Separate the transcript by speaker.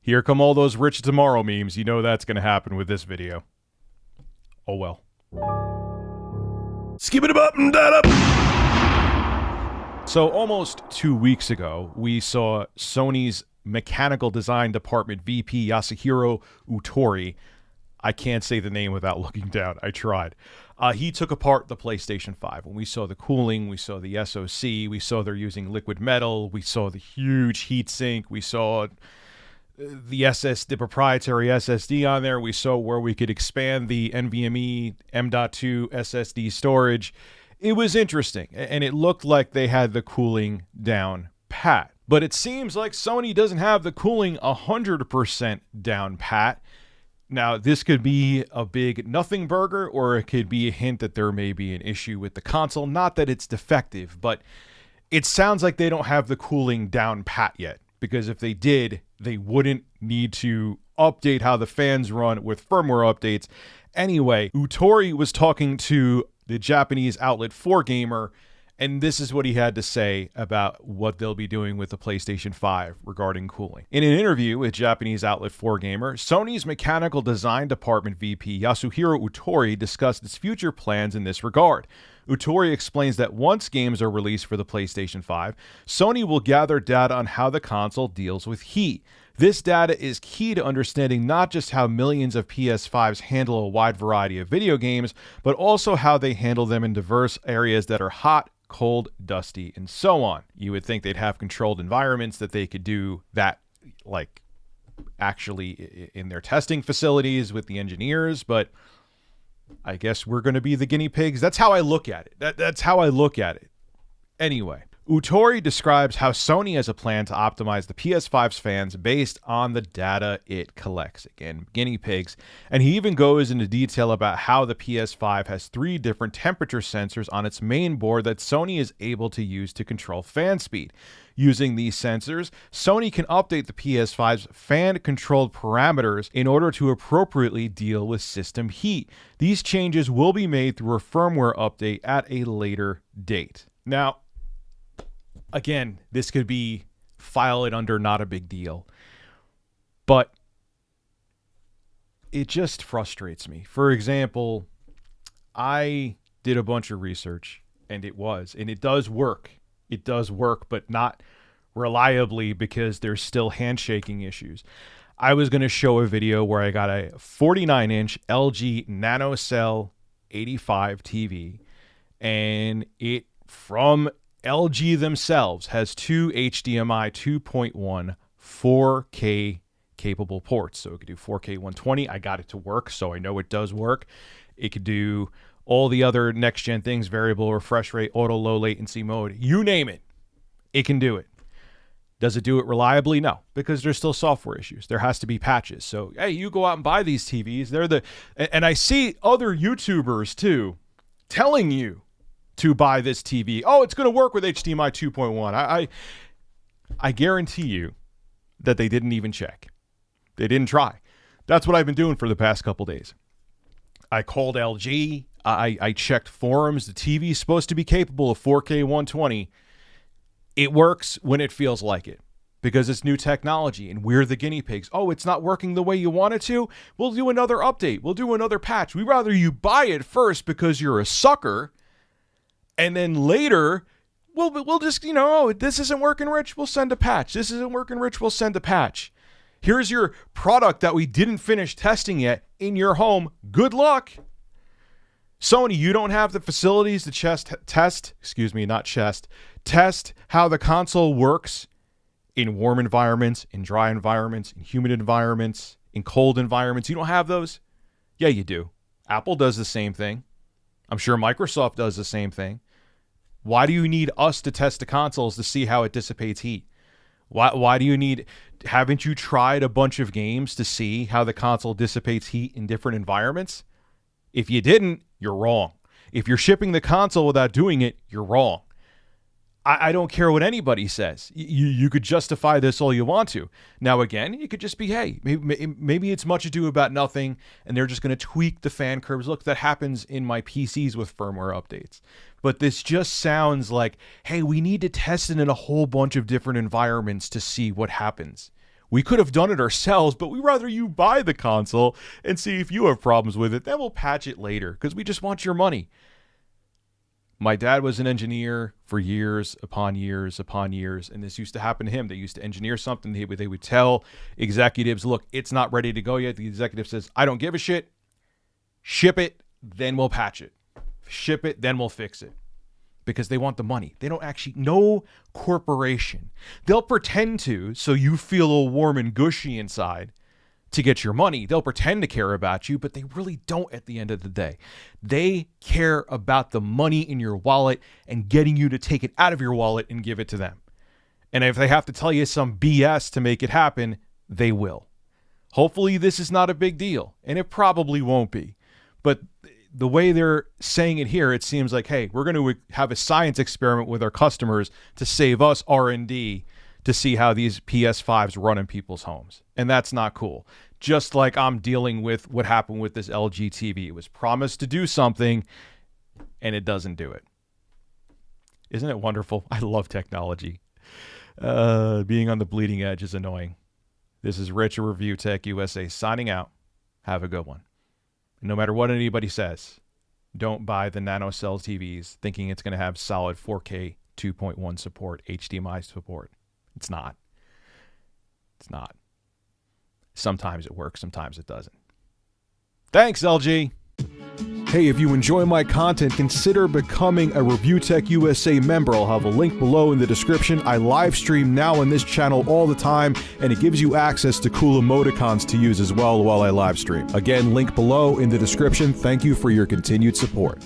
Speaker 1: Here come all those Rich Tomorrow memes. You know that's going to happen with this video. Oh well. Skip it up and that up. So almost 2 weeks ago, we saw Sony's mechanical design department VP Yasuhiro Utori. I can't say the name without looking down. I tried. He took apart the PlayStation 5. When we saw the cooling, we saw the SoC, we saw they're using liquid metal, we saw the huge heatsink, we saw the proprietary SSD on there, we saw where we could expand the NVMe M.2 SSD storage. It was interesting, and it looked like they had the cooling down pat. But it seems like Sony doesn't have the cooling 100% down pat. Now, this could be a big nothing burger, or it could be a hint that there may be an issue with the console. Not that it's defective, but it sounds like they don't have the cooling down pat yet. Because if they did, they wouldn't need to update how the fans run with firmware updates. Anyway, Utori was talking to the Japanese outlet 4Gamer, and this is what he had to say about what they'll be doing with the PlayStation 5 regarding cooling. In an interview with Japanese outlet 4Gamer, Sony's mechanical design department VP Yasuhiro Utori discussed its future plans in this regard. Utori explains that once games are released for the PlayStation 5, Sony will gather data on how the console deals with heat. This data is key to understanding not just how millions of PS5s handle a wide variety of video games, but also how they handle them in diverse areas that are hot, cold, dusty, and so on. You would think they'd have controlled environments that they could do that, like, actually in their testing facilities with the engineers, but I guess we're going to be the guinea pigs. That's how I look at it. That's how I look at it. Anyway, Utori describes how Sony has a plan to optimize the PS5's fans based on the data it collects. Again, guinea pigs. And he even goes into detail about how the PS5 has 3 different temperature sensors on its main board that Sony is able to use to control fan speed. Using these sensors, Sony can update the PS5's fan-controlled parameters in order to appropriately deal with system heat. These changes will be made through a firmware update at a later date. Now, again, this could be file it under not a big deal, but it just frustrates me. For example, I did a bunch of research, and it does work. It does work, but not reliably because there's still handshaking issues. I was going to show a video where I got a 49-inch LG NanoCell 85 TV, and it, from LG themselves, has 2 HDMI 2.1 4K capable ports. So it could do 4K 120. I got it to work, so I know it does work. It could do all the other next-gen things, variable refresh rate, auto low latency mode, you name it, it can do it. Does it do it reliably? No, because there's still software issues. There has to be patches. So, hey, you go out and buy these TVs. And I see other YouTubers, too, telling you to buy this TV. Oh, it's going to work with HDMI 2.1. I guarantee you that they didn't even check. They didn't try. That's what I've been doing for the past couple days. I called LG. I checked forums. The TV is supposed to be capable of 4K 120. It works when it feels like it because it's new technology and we're the guinea pigs. Oh, it's not working the way you want it to? We'll do another update. We'll do another patch. We'd rather you buy it first because you're a sucker, and then later we'll just, oh, this isn't working, Rich, we'll send a patch. This isn't working, Rich, we'll send a patch. Here's your product that we didn't finish testing yet in your home. Good luck. Sony, you don't have the facilities to test how the console works in warm environments, in dry environments, in humid environments, in cold environments. You don't have those? Yeah, you do. Apple does the same thing. I'm sure Microsoft does the same thing. Why do you need us to test the consoles to see how it dissipates heat? Why do you need... Haven't you tried a bunch of games to see how the console dissipates heat in different environments? If you didn't, you're wrong. If you're shipping the console without doing it, you're wrong. I don't care what anybody says. You could justify this all you want to. Now, again, it could just be, hey, maybe it's much ado about nothing, and they're just going to tweak the fan curves. Look, that happens in my PCs with firmware updates. But this just sounds like, hey, we need to test it in a whole bunch of different environments to see what happens. We could have done it ourselves, but we'd rather you buy the console and see if you have problems with it. Then we'll patch it later because we just want your money. My dad was an engineer for years upon years upon years, and this used to happen to him. They used to engineer something. They would tell executives, look, it's not ready to go yet. The executive says, I don't give a shit. Ship it, then we'll patch it. Ship it, then we'll fix it. Because they want the money. They don't actually, no corporation. They'll pretend to, so you feel all warm and gushy inside to get your money. They'll pretend to care about you, but they really don't at the end of the day. They care about the money in your wallet and getting you to take it out of your wallet and give it to them. And if they have to tell you some BS to make it happen, they will. Hopefully this is not a big deal, and it probably won't be. But the way they're saying it here, it seems like, hey, we're going to have a science experiment with our customers to save us R&D to see how these PS5s run in people's homes. And that's not cool. Just like I'm dealing with what happened with this LG TV. It was promised to do something, and it doesn't do it. Isn't it wonderful? I love technology. Being on the bleeding edge is annoying. This is Rich of Review Tech USA signing out. Have a good one. No matter what anybody says, don't buy the NanoCell TVs thinking it's going to have solid 4K 2.1 support, HDMI support. It's not. It's not. Sometimes it works, sometimes it doesn't. Thanks, LG. Hey, if you enjoy my content, consider becoming a Review Tech USA member. I'll have a link below in the description. I live stream now on this channel all the time, and it gives you access to cool emoticons to use as well while I live stream. Again, link below in the description. Thank you for your continued support.